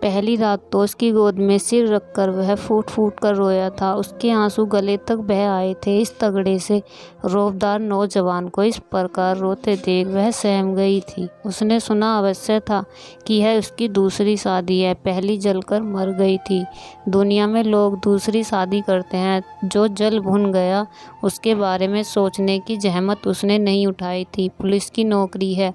पहली रात तो उसकी गोद में सिर रखकर वह फूट फूट कर रोया था। उसके आंसू गले तक बह आए थे। इस तगड़े से रौबदार नौजवान को इस प्रकार रोते देख वह सहम गई थी। उसने सुना अवश्य था कि यह उसकी दूसरी शादी है। पहली जलकर मर गई थी। दुनिया में लोग दूसरी शादी करते हैं। जो जल भुन गया उसके बारे में सोचने की जहमत उसने नहीं उठाई थी। पुलिस की नौकरी है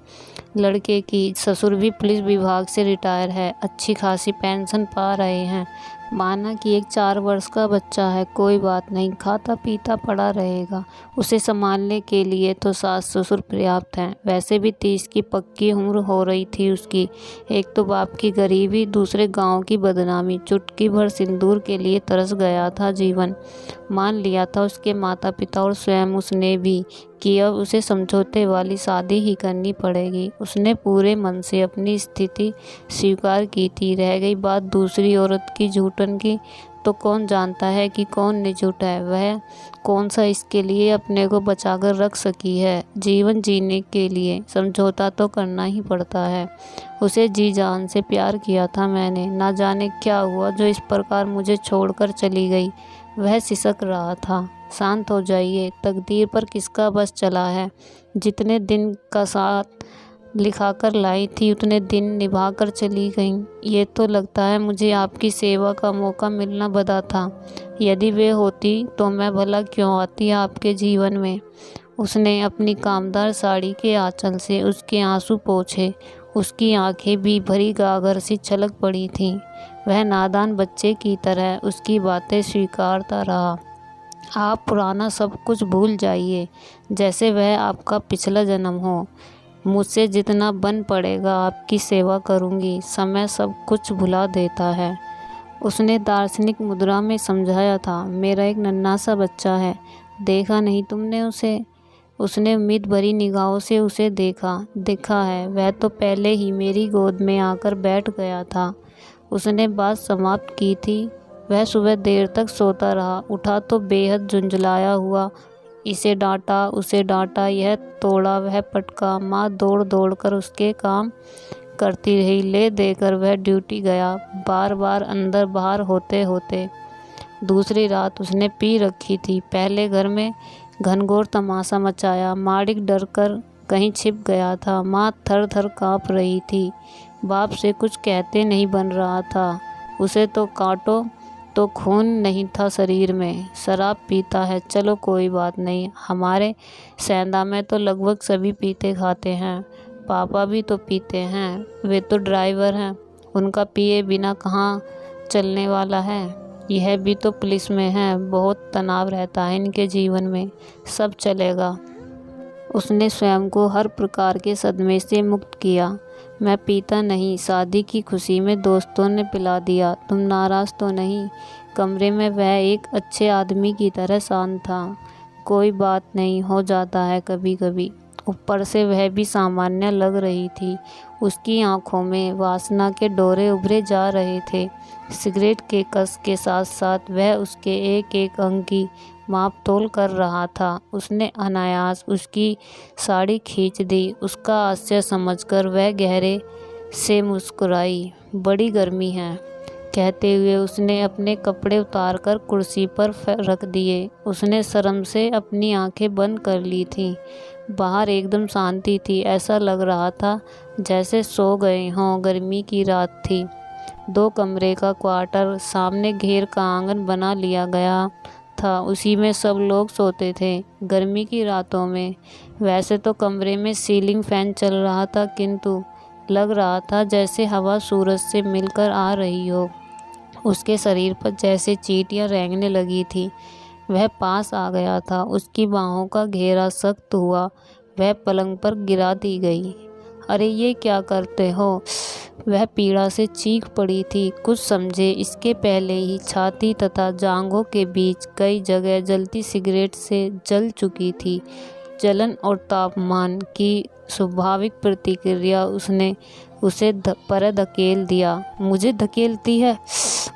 लड़के की। ससुर भी पुलिस विभाग से रिटायर है। अच्छी खासी पेंशन पा रहे हैं। माना कि एक 4 वर्ष का बच्चा है, कोई बात नहीं, खाता पीता पड़ा रहेगा। उसे संभालने के लिए तो सास ससुर पर्याप्त हैं। वैसे भी 30 की पक्की उम्र हो रही थी उसकी। एक तो बाप की गरीबी, दूसरे गांव की बदनामी। चुटकी भर सिंदूर के लिए तरस गया था जीवन। मान लिया था उसके माता पिता और स्वयं उसने भी कि अब उसे समझौते वाली शादी ही करनी पड़ेगी। उसने पूरे मन से अपनी स्थिति स्वीकार की थी। रह गई बात दूसरी औरत की झूठन की, तो कौन जानता है कि कौन ने झूठा है। वह कौन सा इसके लिए अपने को बचाकर रख सकी है। जीवन जीने के लिए समझौता तो करना ही पड़ता है। उसे जी जान से प्यार किया था मैंने। ना जाने क्या हुआ जो इस प्रकार मुझे छोड़कर चली गई। वह सिसक रहा था। शांत हो जाइए, तकदीर पर किसका बस चला है। जितने दिन का साथ लिखाकर लाई थी उतने दिन निभा कर चली गईं। ये तो लगता है मुझे आपकी सेवा का मौका मिलना बदा था। यदि वे होती तो मैं भला क्यों आती आपके जीवन में। उसने अपनी कामदार साड़ी के आंचल से उसके आंसू पोंछे। उसकी आंखें भी भरी गागर सी छलक पड़ी थीं। वह नादान बच्चे की तरह उसकी बातें स्वीकारता रहा। आप पुराना सब कुछ भूल जाइए, जैसे वह आपका पिछला जन्म हो। मुझसे जितना बन पड़ेगा आपकी सेवा करूंगी। समय सब कुछ भुला देता है। उसने दार्शनिक मुद्रा में समझाया था। मेरा एक नन्हा सा बच्चा है, देखा नहीं तुमने उसे। उसने उम्मीद भरी निगाहों से उसे देखा है। वह तो पहले ही मेरी गोद में आकर बैठ गया था। उसने बात समाप्त की थी। वह सुबह देर तक सोता रहा। उठा तो बेहद झुंझलाया हुआ। इसे डांटा, उसे डांटा, यह तोड़ा, वह पटका। माँ दौड़ दौड़ कर उसके काम करती रही। ले देकर वह ड्यूटी गया, बार बार अंदर बाहर होते होते। दूसरी रात उसने पी रखी थी। पहले घर में घनघोर तमाशा मचाया। माड़िक डर कर कहीं छिप गया था। माँ थर थर काँप रही थी। बाप से कुछ कहते नहीं बन रहा था। उसे तो काटो तो खून नहीं था शरीर में। शराब पीता है, चलो कोई बात नहीं। हमारे सेंधा में तो लगभग सभी पीते खाते हैं। पापा भी तो पीते हैं। वे तो ड्राइवर हैं। उनका पिए बिना कहाँ चलने वाला है। यह भी तो पुलिस में है। बहुत तनाव रहता है इनके जीवन में। सब चलेगा। उसने स्वयं को हर प्रकार के सदमे से मुक्त किया। मैं पीता नहीं। शादी की खुशी में दोस्तों ने पिला दिया। तुम नाराज़ तो नहीं। कमरे में वह एक अच्छे आदमी की तरह शांत था। कोई बात नहीं, हो जाता है कभी कभी। ऊपर से वह भी सामान्य लग रही थी। उसकी आंखों में वासना के डोरे उभरे जा रहे थे। सिगरेट के कस के साथ साथ वह उसके एक एक अंग की माप तोल कर रहा था। उसने अनायास उसकी साड़ी खींच दी। उसका हास्य समझकर वह गहरे से मुस्कुराई। बड़ी गर्मी है, कहते हुए उसने अपने कपड़े उतारकर कुर्सी पर रख दिए। उसने शर्म से अपनी आंखें बंद कर ली थीं। बाहर एकदम शांति थी। ऐसा लग रहा था जैसे सो गए हों। गर्मी की रात थी। 2 कमरे का क्वार्टर, सामने घेर का आंगन बना लिया गया था। उसी में सब लोग सोते थे गर्मी की रातों में। वैसे तो कमरे में सीलिंग फैन चल रहा था, किंतु लग रहा था जैसे हवा सूरज से मिलकर आ रही हो। उसके शरीर पर जैसे चींटियां रेंगने लगी थी। वह पास आ गया था। उसकी बाहों का घेरा सख्त हुआ। वह पलंग पर गिरा दी गई। अरे ये क्या करते हो। वह पीड़ा से चीख पड़ी थी। कुछ समझे इसके पहले ही छाती तथा जांघों के बीच कई जगह जलती सिगरेट से जल चुकी थी। जलन और तापमान की स्वाभाविक प्रतिक्रिया उसने उसे पर धकेल दिया। मुझे धकेलती है,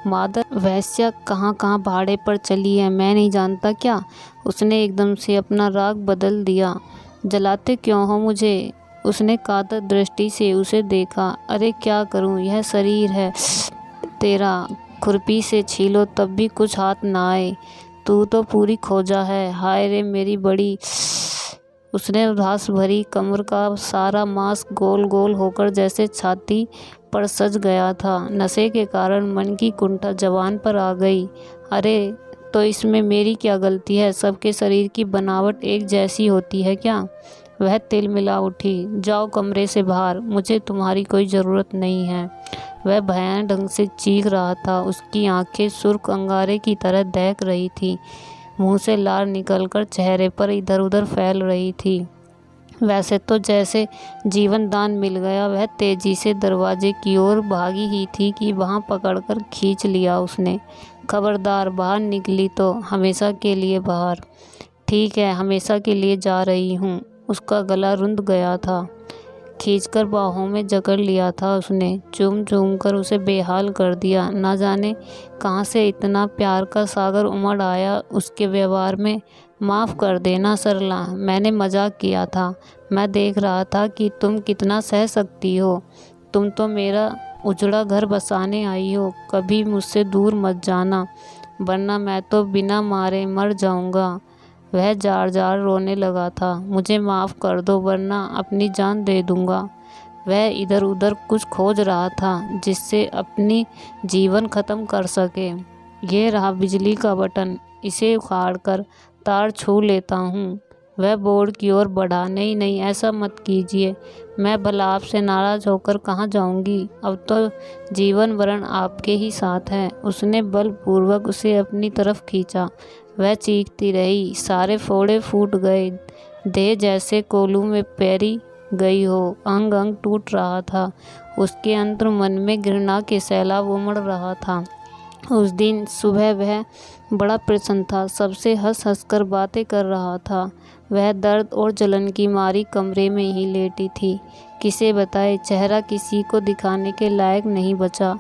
मादर वैश्या कहाँ कहाँ भाड़े पर चली है, मैं नहीं जानता क्या। उसने एकदम से अपना राग बदल दिया। जलाते क्यों हो मुझे। उसने कातर दृष्टि से उसे देखा। अरे क्या करूं, यह शरीर है। तेरा, खुरपी से छीलो तब भी कुछ हाथ ना आए। तू तो पूरी खोजा है, हाय रे मेरी बड़ी। उसने उदास भरी कमर का सारा मांस गोल गोल होकर जैसे छाती पर सज गया था। नशे के कारण मन की कुंठा जबान पर आ गई। अरे तो इसमें मेरी क्या गलती है? सबके शरीर की बनावट एक जैसी होती है क्या? वह तिलमिला उठी। जाओ कमरे से बाहर, मुझे तुम्हारी कोई ज़रूरत नहीं है। वह भयानक ढंग से चीख रहा था। उसकी आंखें सुर्ख अंगारे की तरह दहक रही थी। मुंह से लार निकलकर चेहरे पर इधर उधर फैल रही थी। वैसे तो जैसे जीवन दान मिल गया। वह तेजी से दरवाजे की ओर भागी ही थी कि वहां पकड़कर खींच लिया उसने। खबरदार, बाहर निकली तो हमेशा के लिए बाहर। ठीक है, हमेशा के लिए जा रही हूँ। उसका गला रुंध गया था। खींचकर बाहों में जकड़ लिया था उसने। चूम चूम कर उसे बेहाल कर दिया। ना जाने कहाँ से इतना प्यार का सागर उमड़ आया उसके व्यवहार में। माफ़ कर देना सरला, मैंने मजाक किया था। मैं देख रहा था कि तुम कितना सह सकती हो। तुम तो मेरा उजड़ा घर बसाने आई हो। कभी मुझसे दूर मत जाना, वरना मैं तो बिना मारे मर जाऊंगा। वह जार जार रोने लगा था। मुझे माफ़ कर दो, वरना अपनी जान दे दूंगा। वह इधर उधर कुछ खोज रहा था जिससे अपनी जीवन ख़त्म कर सके। ये रहा बिजली का बटन, इसे उखाड़कर तार छू लेता हूँ। वह बोर्ड की ओर बढ़ा। नहीं नहीं, ऐसा मत कीजिए। मैं भला आपसे नाराज़ होकर कहाँ जाऊँगी? अब तो जीवन वरण आपके ही साथ है। उसने बलपूर्वक उसे अपनी तरफ खींचा। वह चीखती रही। सारे फोड़े फूट गए। देह जैसे कोलू में पैरी गई हो। अंग अंग टूट रहा था। उसके अंतर मन में घृणा के सैलाब उमड़ रहा था। उस दिन सुबह वह बड़ा प्रसन्न था। सबसे हंस हंस कर बातें कर रहा था। वह दर्द और जलन की मारी कमरे में ही लेटी थी। किसे बताए, चेहरा किसी को दिखाने के लायक नहीं बचा।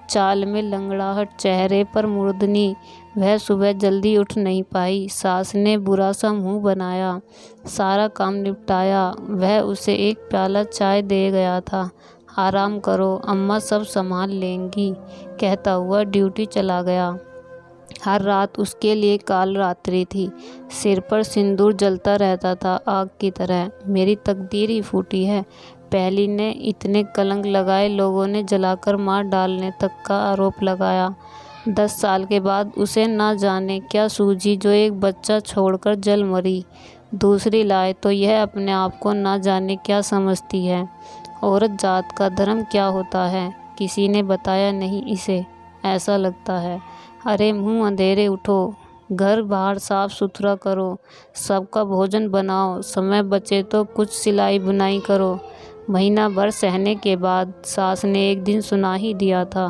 चाल में लंगड़ाहट, चेहरे पर मुर्दनी। वह सुबह जल्दी उठ नहीं पाई। सास ने बुरा सा मुंह बनाया। सारा काम निपटाया। वह उसे एक प्याला चाय दे गया था। आराम करो, अम्मा सब संभाल लेंगी, कहता हुआ ड्यूटी चला गया। हर रात उसके लिए काल रात्रि थी। सिर पर सिंदूर जलता रहता था आग की तरह। मेरी तकदीर ही फूटी है। पहली ने इतने कलंक लगाए, लोगों ने जलाकर मार डालने तक का आरोप लगाया। 10 साल के बाद उसे ना जाने क्या सूझी जो एक बच्चा छोड़कर जल मरी। दूसरी लाए तो यह अपने आप को ना जाने क्या समझती है। औरत जात का धर्म क्या होता है, किसी ने बताया नहीं इसे। ऐसा लगता है। अरे मुंह अंधेरे उठो, घर बाहर साफ सुथरा करो, सबका भोजन बनाओ, समय बचे तो कुछ सिलाई बुनाई करो। महीना भर सहने के बाद सास ने एक दिन सुना ही दिया था,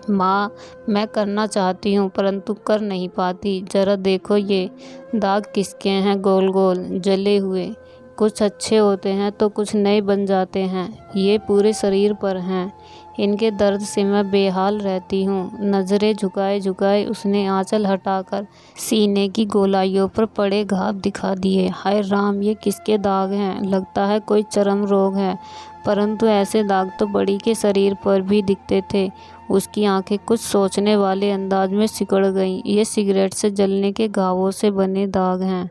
माँ मैं करना चाहती हूँ परंतु कर नहीं पाती। जरा देखो ये दाग किसके हैं, गोल गोल जले हुए। कुछ अच्छे होते हैं तो कुछ नए बन जाते हैं। ये पूरे शरीर पर हैं। इनके दर्द से मैं बेहाल रहती हूँ। नज़रें झुकाए झुकाए उसने आंचल हटाकर सीने की गोलाइयों पर पड़े घाव दिखा दिए। हाय राम, ये किसके दाग हैं? लगता है कोई चर्म रोग है। परंतु ऐसे दाग तो बड़ी के शरीर पर भी दिखते थे। उसकी आंखें कुछ सोचने वाले अंदाज में सिकुड़ गईं। ये सिगरेट से जलने के घावों से बने दाग हैं।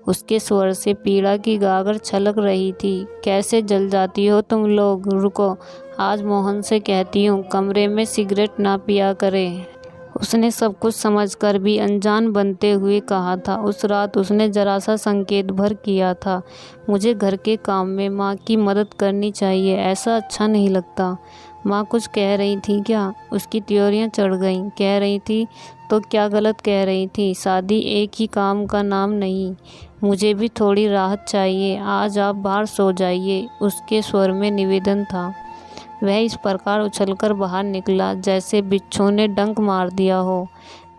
उसके स्वर से पीड़ा की गागर छलक रही थी। कैसे जल जाती हो तुम लोग? रुको, आज मोहन से कहती हूँ कमरे में सिगरेट ना पिया करे। उसने सब कुछ समझकर भी अनजान बनते हुए कहा था। उस रात उसने जरा सा संकेत भर किया था, मुझे घर के काम में माँ की मदद करनी चाहिए। ऐसा अच्छा नहीं लगता। माँ कुछ कह रही थी क्या? उसकी त्योरियां चढ़ गईं। कह रही थी तो क्या गलत कह रही थी? शादी एक ही काम का नाम नहीं। मुझे भी थोड़ी राहत चाहिए। आज आप बाहर सो जाइए, उसके स्वर में निवेदन था। वह इस प्रकार उछलकर बाहर निकला जैसे बिच्छू ने डंक मार दिया हो।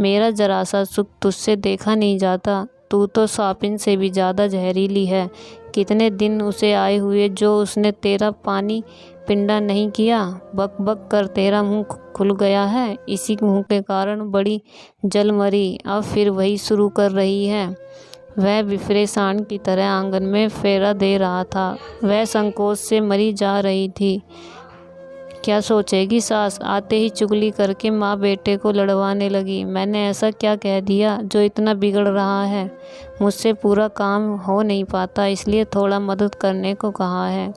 मेरा जरा सा सुख तुझसे देखा नहीं जाता। तू तो सापिन से भी ज़्यादा जहरीली है। कितने दिन उसे आए हुए जो उसने तेरा पानी पिंडा नहीं किया। बक बक कर तेरा मुंह खुल गया है। इसी मुंह के कारण बड़ी जल मरी, अब फिर वही शुरू कर रही है। वह बिफरे सांड की तरह आंगन में फेरा दे रहा था। वह संकोच से मरी जा रही थी। क्या सोचेगी सास। आते ही चुगली करके माँ बेटे को लड़वाने लगी। मैंने ऐसा क्या कह दिया जो इतना बिगड़ रहा है? मुझसे पूरा काम हो नहीं पाता, इसलिए थोड़ा मदद करने को कहा है।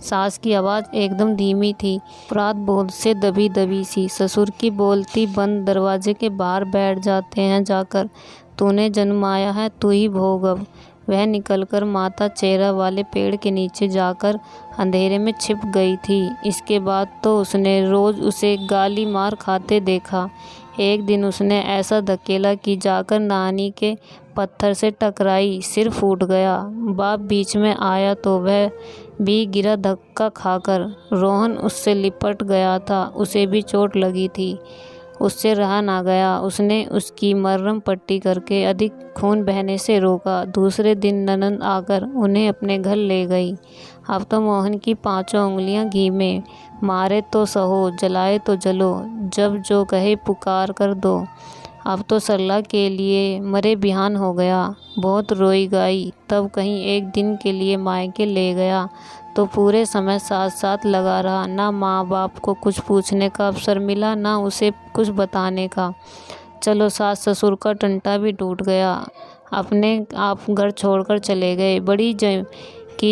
सास की आवाज़ एकदम धीमी थी, प्रात बोध से दबी दबी सी। ससुर की बोलती बंद दरवाजे के बाहर बैठ जाते हैं जाकर। तूने जन्माया है, तू ही भोग अब। वह निकलकर माता चेहरा वाले पेड़ के नीचे जाकर अंधेरे में छिप गई थी। इसके बाद तो उसने रोज़ उसे गाली मार खाते देखा। एक दिन उसने ऐसा धकेला कि जाकर नानी के पत्थर से टकराई, सिर फूट गया। बाप बीच में आया तो वह भी गिरा धक्का खाकर। रोहन उससे लिपट गया था, उसे भी चोट लगी थी, उससे रहा ना गया। उसने उसकी मरहम पट्टी करके अधिक खून बहने से रोका। दूसरे दिन ननंद आकर उन्हें अपने घर ले गई। अब तो मोहन की पांचों उंगलियां घी में। मारे तो सहो, जलाए तो जलो, जब जो कहे पुकार कर दो। अब तो सरला के लिए मरे बिहान हो गया। बहुत रोई गाई, तब कहीं एक दिन के लिए मायके ले गया तो पूरे समय साथ साथ लगा रहा। ना माँ बाप को कुछ पूछने का अवसर मिला, ना उसे कुछ बताने का। चलो, सास ससुर का टंटा भी टूट गया, अपने आप घर छोड़कर चले गए। बड़ी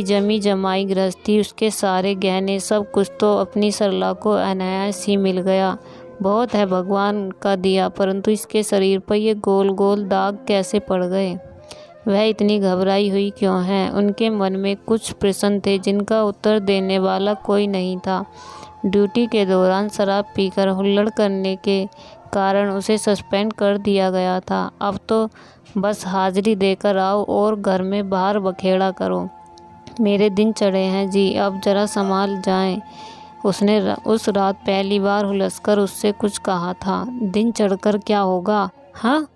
जमी जमाई गृहस्थी, उसके सारे गहने, सब कुछ तो अपनी सरला को अनायास ही मिल गया। बहुत है भगवान का दिया, परंतु इसके शरीर पर ये गोल गोल दाग कैसे पड़ गए? वह इतनी घबराई हुई क्यों है? उनके मन में कुछ प्रश्न थे जिनका उत्तर देने वाला कोई नहीं था। ड्यूटी के दौरान शराब पीकर हुल्लड़ करने के कारण उसे सस्पेंड कर दिया गया था। अब तो बस हाजिरी देकर आओ और घर में बाहर बखेड़ा करो। मेरे दिन चढ़े हैं जी, अब जरा संभाल जाएं। उसने उस रात पहली बार हुलसकर उससे कुछ कहा था। दिन चढ़कर क्या होगा? हाँ,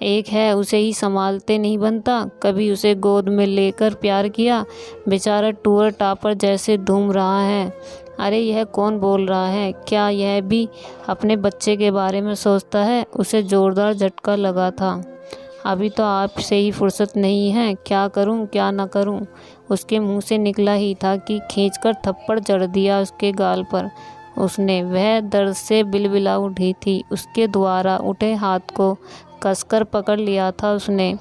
एक है, उसे ही संभालते नहीं बनता। कभी उसे गोद में लेकर प्यार किया, बेचारा टूअर टापर जैसे धूम रहा है। अरे यह कौन बोल रहा है? क्या यह भी अपने बच्चे के बारे में सोचता है? उसे जोरदार झटका लगा था। अभी तो आपसे ही फुर्सत नहीं है, क्या करूं क्या ना करूं? उसके मुंह से निकला ही था कि खींचकर थप्पड़ जड़ दिया उसके गाल पर उसने। वह दर्द से बिलबिला उठी थी। उसके द्वारा उठे हाथ को कसकर पकड़ लिया था उसने।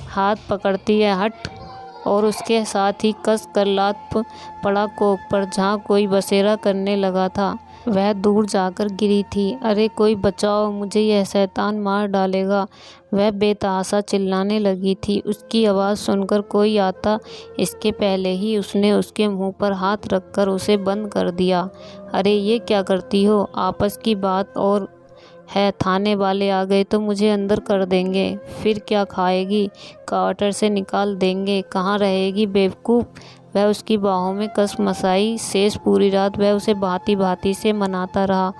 हाथ पकड़ती है हट, और उसके साथ ही कस कर लात पड़ा कोक पर, जहाँ कोई बसेरा करने लगा था। वह दूर जाकर गिरी थी। अरे कोई बचाओ, मुझे यह शैतान मार डालेगा। वह बेतहाशा चिल्लाने लगी थी। उसकी आवाज़ सुनकर कोई आता इसके पहले ही उसने उसके मुंह पर हाथ रखकर उसे बंद कर दिया। अरे ये क्या करती हो? आपस की बात और है, थाने वाले आ गए तो मुझे अंदर कर देंगे। फिर क्या खाएगी? क्वार्टर से निकाल देंगे। कहाँ रहेगी बेवकूफ़? वह उसकी बाहों में कस मसाई। शेष पूरी रात वह उसे भांति भांति से मनाता रहा।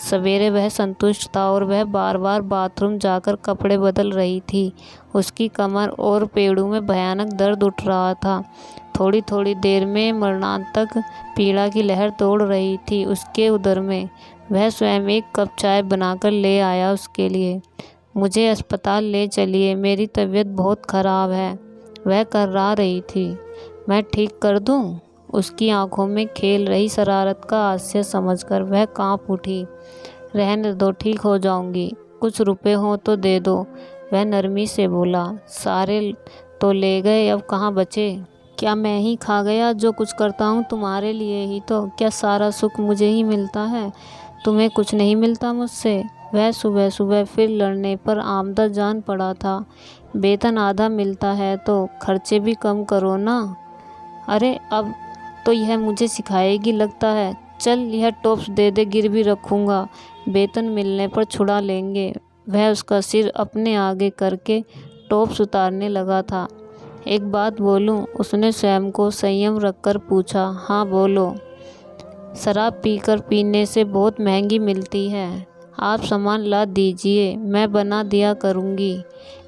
सवेरे वह संतुष्ट था और वह बार बार बाथरूम जाकर कपड़े बदल रही थी। उसकी कमर और पेड़ों में भयानक दर्द उठ रहा था। थोड़ी थोड़ी देर में मरणांतक पीड़ा की लहर तोड़ रही थी उसके उदर में। वह स्वयं एक कप चाय बनाकर ले आया उसके लिए। मुझे अस्पताल ले चलिए, मेरी तबीयत बहुत ख़राब है, वह कर्रा रही थी। मैं ठीक कर दूं? उसकी आंखों में खेल रही शरारत का हास्य समझकर वह कांप उठी। रहने दो, ठीक हो जाऊंगी। कुछ रुपए हो तो दे दो, वह नरमी से बोला। सारे तो ले गए, अब कहाँ बचे? क्या मैं ही खा गया? जो कुछ करता हूँ तुम्हारे लिए ही तो। क्या सारा सुख मुझे ही मिलता है? तुम्हें कुछ नहीं मिलता मुझसे? वह सुबह सुबह फिर लड़ने पर आमदा जान पड़ा था। वेतन आधा मिलता है तो खर्चे भी कम करो ना। अरे अब तो यह मुझे सिखाएगी लगता है। चल यह टॉप्स दे दे, गिरवी रखूँगा, वेतन मिलने पर छुड़ा लेंगे। वह उसका सिर अपने आगे करके टॉप्स उतारने लगा था। एक बात बोलूं? उसने स्वयं को संयम रखकर पूछा। हाँ बोलो। शराब पीकर पीने से बहुत महंगी मिलती है। आप सामान ला दीजिए, मैं बना दिया करूँगी।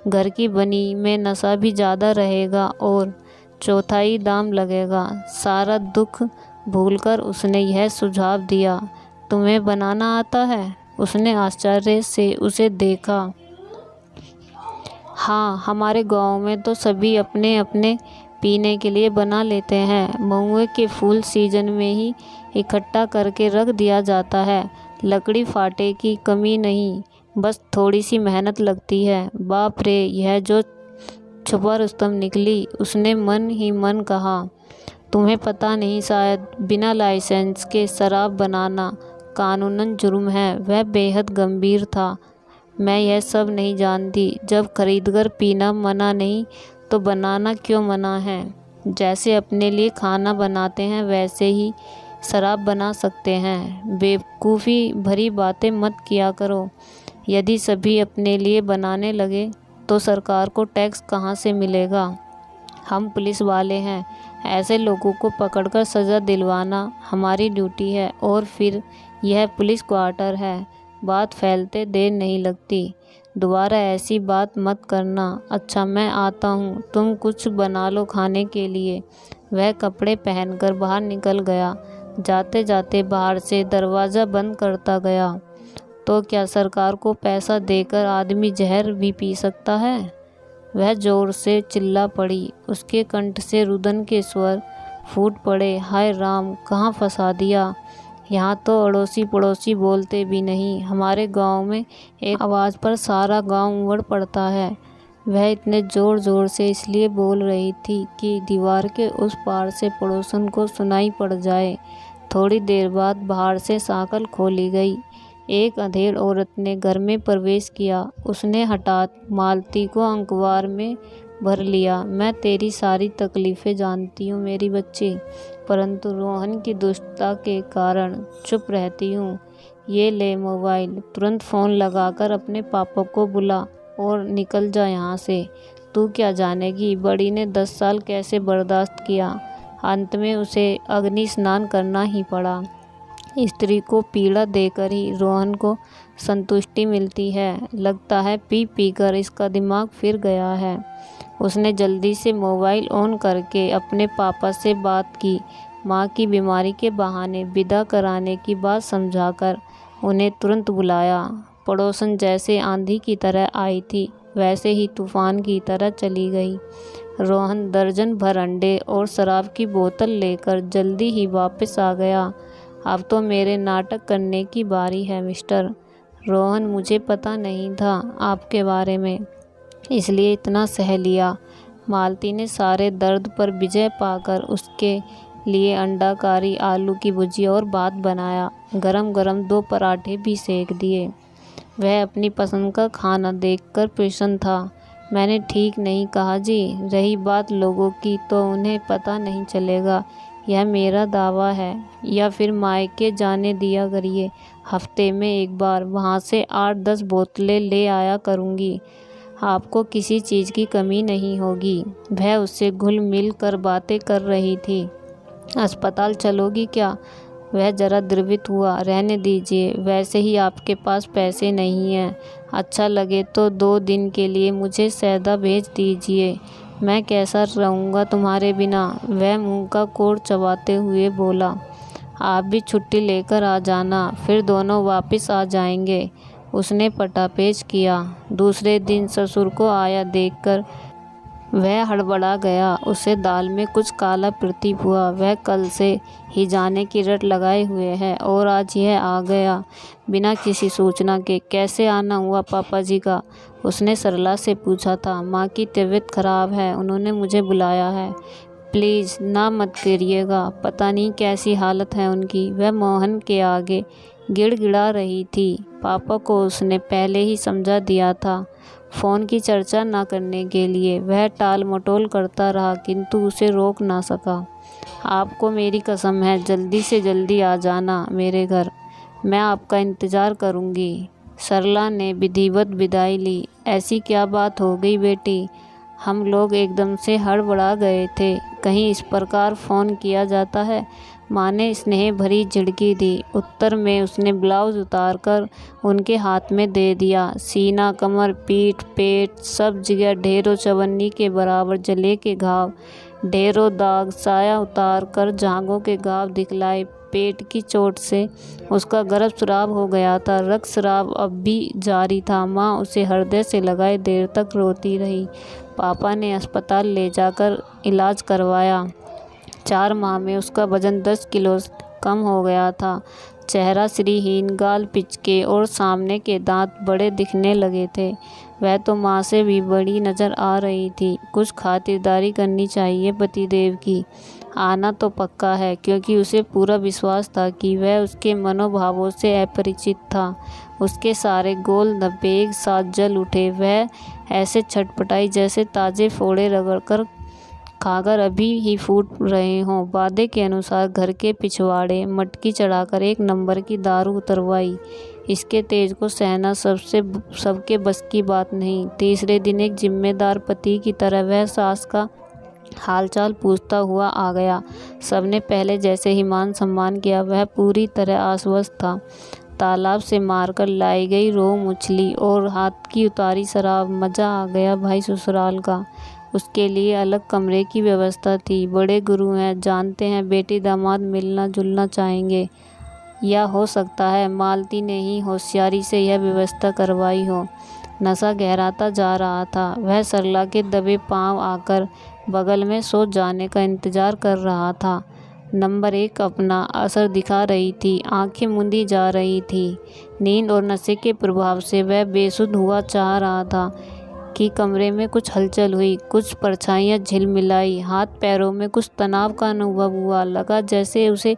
घर की बनी में नशा भी ज़्यादा रहेगा और चौथाई दाम लगेगा। सारा दुख भूलकर उसने यह सुझाव दिया। तुम्हें बनाना आता है? उसने आश्चर्य से उसे देखा। हाँ, हमारे गांव में तो सभी अपने अपने पीने के लिए बना लेते हैं। महुए के फूल सीजन में ही इकट्ठा करके रख दिया जाता है। लकड़ी फाटे की कमी नहीं, बस थोड़ी सी मेहनत लगती है। बाप रे, यह जो छुपा रुस्तम निकली। उसने मन ही मन कहा, तुम्हें पता नहीं शायद, बिना लाइसेंस के शराब बनाना कानूनन जुर्म है। वह बेहद गंभीर था। मैं यह सब नहीं जानती। जब खरीदकर पीना मना नहीं तो बनाना क्यों मना है? जैसे अपने लिए खाना बनाते हैं वैसे ही शराब बना सकते हैं। बेवकूफ़ी भरी बातें मत किया करो। यदि सभी अपने लिए बनाने लगे तो सरकार को टैक्स कहाँ से मिलेगा? हम पुलिस वाले हैं, ऐसे लोगों को पकड़कर सज़ा दिलवाना हमारी ड्यूटी है। और फिर यह पुलिस क्वार्टर है, बात फैलते देर नहीं लगती। दोबारा ऐसी बात मत करना। अच्छा, मैं आता हूँ, तुम कुछ बना लो खाने के लिए। वह कपड़े पहनकर बाहर निकल गया। जाते जाते बाहर से दरवाज़ा बंद करता गया। तो क्या सरकार को पैसा देकर आदमी जहर भी पी सकता है? वह ज़ोर से चिल्ला पड़ी। उसके कंठ से रुदन के स्वर फूट पड़े। हाय राम, कहाँ फंसा दिया। यहाँ तो अड़ोसी पड़ोसी बोलते भी नहीं। हमारे गांव में एक आवाज़ पर सारा गांव उमड़ पड़ता है। वह इतने ज़ोर ज़ोर से इसलिए बोल रही थी कि दीवार के उस पार से पड़ोसन को सुनाई पड़ जाए। थोड़ी देर बाद बाहर से सांकल खोली गई। एक अधेड़ औरत ने घर में प्रवेश किया। उसने हठात मालती को अंकवार में भर लिया। मैं तेरी सारी तकलीफ़ें जानती हूँ मेरी बच्ची, परंतु रोहन की दुष्टता के कारण चुप रहती हूँ। ये ले मोबाइल, तुरंत फ़ोन लगाकर अपने पापा को बुला और निकल जा यहाँ से। तू क्या जानेगी बड़ी ने 10 साल कैसे बर्दाश्त किया। अंत में उसे अग्नि स्नान करना ही पड़ा। स्त्री को पीड़ा देकर ही रोहन को संतुष्टि मिलती है। लगता है पी पी कर इसका दिमाग फिर गया है। उसने जल्दी से मोबाइल ऑन करके अपने पापा से बात की। माँ की बीमारी के बहाने विदा कराने की बात समझाकर उन्हें तुरंत बुलाया। पड़ोसन जैसे आंधी की तरह आई थी वैसे ही तूफान की तरह चली गई। रोहन दर्जन भर अंडे और शराब की बोतल लेकर जल्दी ही वापस आ गया। अब तो मेरे नाटक करने की बारी है मिस्टर रोहन। मुझे पता नहीं था आपके बारे में, इसलिए इतना सह लिया। मालती ने सारे दर्द पर विजय पाकर उसके लिए अंडा कारी, आलू की भुजिया और भात बनाया। गरम गरम 2 पराठे भी सेक दिए। वह अपनी पसंद का खाना देखकर प्रसन्न था। मैंने ठीक नहीं कहा जी। रही बात लोगों की तो उन्हें पता नहीं चलेगा, यह मेरा दावा है। या फिर मायके जाने दिया करिए। हफ्ते में एक बार वहाँ से 8-10 बोतलें ले आया करूँगी। आपको किसी चीज़ की कमी नहीं होगी। वह उससे घुल मिल कर बातें कर रही थी। अस्पताल चलोगी क्या? वह जरा द्रवित हुआ। रहने दीजिए, वैसे ही आपके पास पैसे नहीं हैं। अच्छा लगे तो 2 दिन के लिए मुझे सैदा भेज दीजिए। मैं कैसा रहूँगा तुम्हारे बिना? वह मुंह का कोड़ चबाते हुए बोला। आप भी छुट्टी लेकर आ जाना, फिर दोनों वापस आ जाएंगे। उसने पटापेच किया। दूसरे दिन ससुर को आया देखकर वह हड़बड़ा गया। उसे दाल में कुछ काला प्रतीत हुआ। वह कल से ही जाने की रट लगाए हुए है और आज यह आ गया बिना किसी सूचना के। कैसे आना हुआ पापा जी का? उसने सरला से पूछा था। माँ की तबीयत खराब है, उन्होंने मुझे बुलाया है। प्लीज़ ना मत करिएगा, पता नहीं कैसी हालत है उनकी। वह मोहन के आगे गिड़गिड़ा रही थी। पापा को उसने पहले ही समझा दिया था फ़ोन की चर्चा ना करने के लिए। वह टाल मटोल करता रहा किंतु उसे रोक ना सका। आपको मेरी कसम है, जल्दी से जल्दी आ जाना मेरे घर, मैं आपका इंतज़ार करूँगी। सरला ने विधिवत विदाई ली। ऐसी क्या बात हो गई बेटी? हम लोग एकदम से हड़बड़ा गए थे। कहीं इस प्रकार फ़ोन किया जाता है? माँ ने स्नेह भरी झिड़की दी। उत्तर में उसने ब्लाउज उतारकर उनके हाथ में दे दिया। सीना, कमर, पीठ, पेट सब जगह ढेरों चवन्नी के बराबर जले के घाव, ढेरों दाग। साया उतार कर जांघों के घाव दिखलाए। पेट की चोट से उसका गर्भ स्राव हो गया था। रक्तस्राव अब भी जारी था। माँ उसे हृदय से लगाए देर तक रोती रही। पापा ने अस्पताल ले जाकर इलाज करवाया। 4 माह में उसका वजन 10 किलो कम हो गया था। चेहरा श्रीहीन, गाल पिचके और सामने के दांत बड़े दिखने लगे थे। वह तो माँ से भी बड़ी नज़र आ रही थी। कुछ खातिरदारी करनी चाहिए पतिदेव की। आना तो पक्का है, क्योंकि उसे पूरा विश्वास था कि वह उसके मनोभावों से अपरिचित था। उसके सारे गोल धब्बे एक साथ जल उठे। वह ऐसे छटपटाई जैसे ताज़े फोड़े रगड़कर खाकर अभी ही फूट रहे हों। वादे के अनुसार घर के पिछवाड़े मटकी चढ़ाकर 1 नंबर की दारू उतरवाई। इसके तेज को सहना सबके बस की बात नहीं। तीसरे दिन एक जिम्मेदार पति की तरह वह सास का हालचाल पूछता हुआ आ गया। सबने पहले जैसे ही मान सम्मान किया। वह पूरी तरह आश्वस्त था। तालाब से मारकर लाई गई रोहू मछली और हाथ की उतारी शराब। मज़ा आ गया भाई ससुराल का। उसके लिए अलग कमरे की व्यवस्था थी। बड़े गुरु हैं, जानते हैं बेटी दामाद मिलना जुलना चाहेंगे, या हो सकता है मालती ने ही होशियारी से यह व्यवस्था करवाई हो। नशा गहराता जा रहा था। वह सरला के दबे पांव आकर बगल में सो जाने का इंतजार कर रहा था। नंबर 1 अपना असर दिखा रही थी। आंखें मूंदी जा रही थी। नींद और नशे के प्रभाव से वह बेसुध हुआ चाह रहा था कि कमरे में कुछ हलचल हुई। कुछ परछाइयाँ झिलमिलाई। हाथ पैरों में कुछ तनाव का अनुभव हुआ। लगा जैसे उसे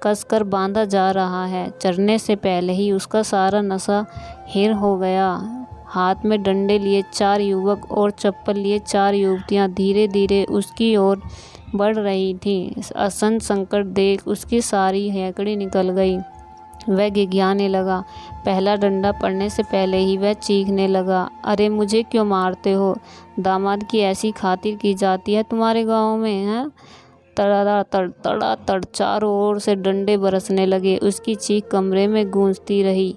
कसकर बांधा जा रहा है। चढ़ने से पहले ही उसका सारा नशा हिर हो गया। हाथ में डंडे लिए 4 युवक और चप्पल लिए 4 युवतियाँ धीरे धीरे उसकी ओर बढ़ रही थीं। असंत संकट देख उसकी सारी हैकड़ी निकल गई। वह गिड़गिड़ाने लगा। पहला डंडा पड़ने से पहले ही वह चीखने लगा, अरे मुझे क्यों मारते हो? दामाद की ऐसी खातिर की जाती है तुम्हारे गांव में, हैं? तड़ातड़ चारों ओर से डंडे बरसने लगे। उसकी चीख कमरे में गूंजती रही।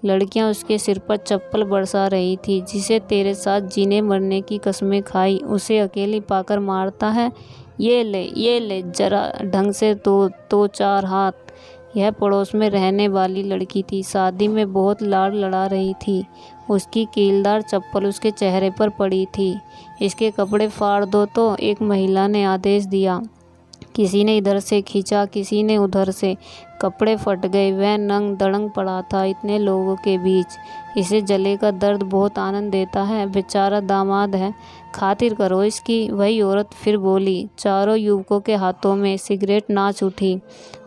लड़कियां उसके सिर पर चप्पल बरसा रही थी। जिसे तेरे साथ जीने मरने की कसमें खाई, उसे अकेली पाकर मारता है? ये ले जरा ढंग से तो 4 हाथ। यह पड़ोस में रहने वाली लड़की थी। शादी में बहुत लाड़ लड़ा रही थी। उसकी कीलदार चप्पल उसके चेहरे पर पड़ी थी। इसके कपड़े फाड़ दो तो एक महिला ने आदेश दिया। किसी ने इधर से खींचा, किसी ने उधर से। कपड़े फट गए। वह नंग दड़ंग पड़ा था इतने लोगों के बीच। इसे जले का दर्द बहुत आनंद देता है। बेचारा दामाद है, खातिर करो इसकी। वही औरत फिर बोली। चारों युवकों के हाथों में सिगरेट नाच उठी।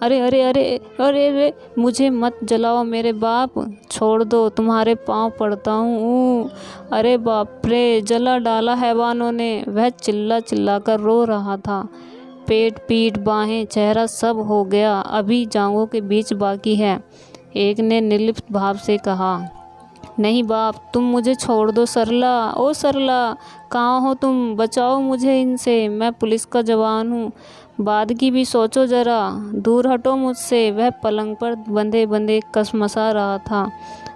अरे अरे अरे अरे अरे, मुझे मत जलाओ मेरे बाप, छोड़ दो, तुम्हारे पाँव पड़ता हूँ। अरे बाप रे, जला डाला हैवानों ने। वह चिल्ला चिल्ला कर रो रहा था। पेट, पीठ, बाहें, चेहरा सब हो गया। अभी जांघों के बीच बाकी है। एक ने निर्लिप्त भाव से कहा, नहीं बाप, तुम मुझे छोड़ दो। सरला, ओ सरला, कहाँ हो तुम? बचाओ मुझे इनसे। मैं पुलिस का जवान हूँ। बाद की भी सोचो जरा, दूर हटो मुझसे। वह पलंग पर बंधे बंधे कसमसा रहा था।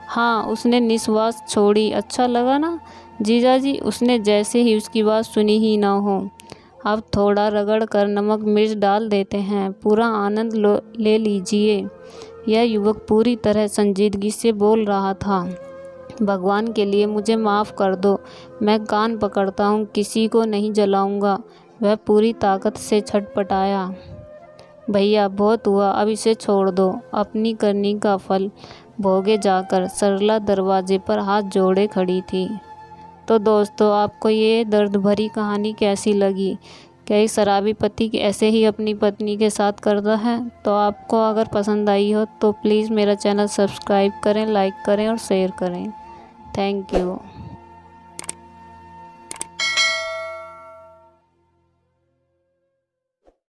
हाँ, उसने निश्वास छोड़ी। अच्छा लगा ना जीजाजी? उसने जैसे ही उसकी बात सुनी ही ना हो। अब थोड़ा रगड़ कर नमक मिर्च डाल देते हैं, पूरा आनंद ले लीजिए। यह युवक पूरी तरह संजीदगी से बोल रहा था। भगवान के लिए मुझे माफ़ कर दो। मैं कान पकड़ता हूँ, किसी को नहीं जलाऊंगा। वह पूरी ताकत से छटपटाया। भैया बहुत हुआ, अब इसे छोड़ दो। अपनी करनी का फल भोगे जाकर सरला दरवाजे पर हाथ जोड़े खड़ी थी। तो दोस्तों, आपको ये दर्द भरी कहानी कैसी लगी? क्या एक शराबी पति ऐसे ही अपनी पत्नी के साथ करता है? तो आपको अगर पसंद आई हो तो प्लीज़ मेरा चैनल सब्सक्राइब करें, लाइक करें और शेयर करें। Thank you.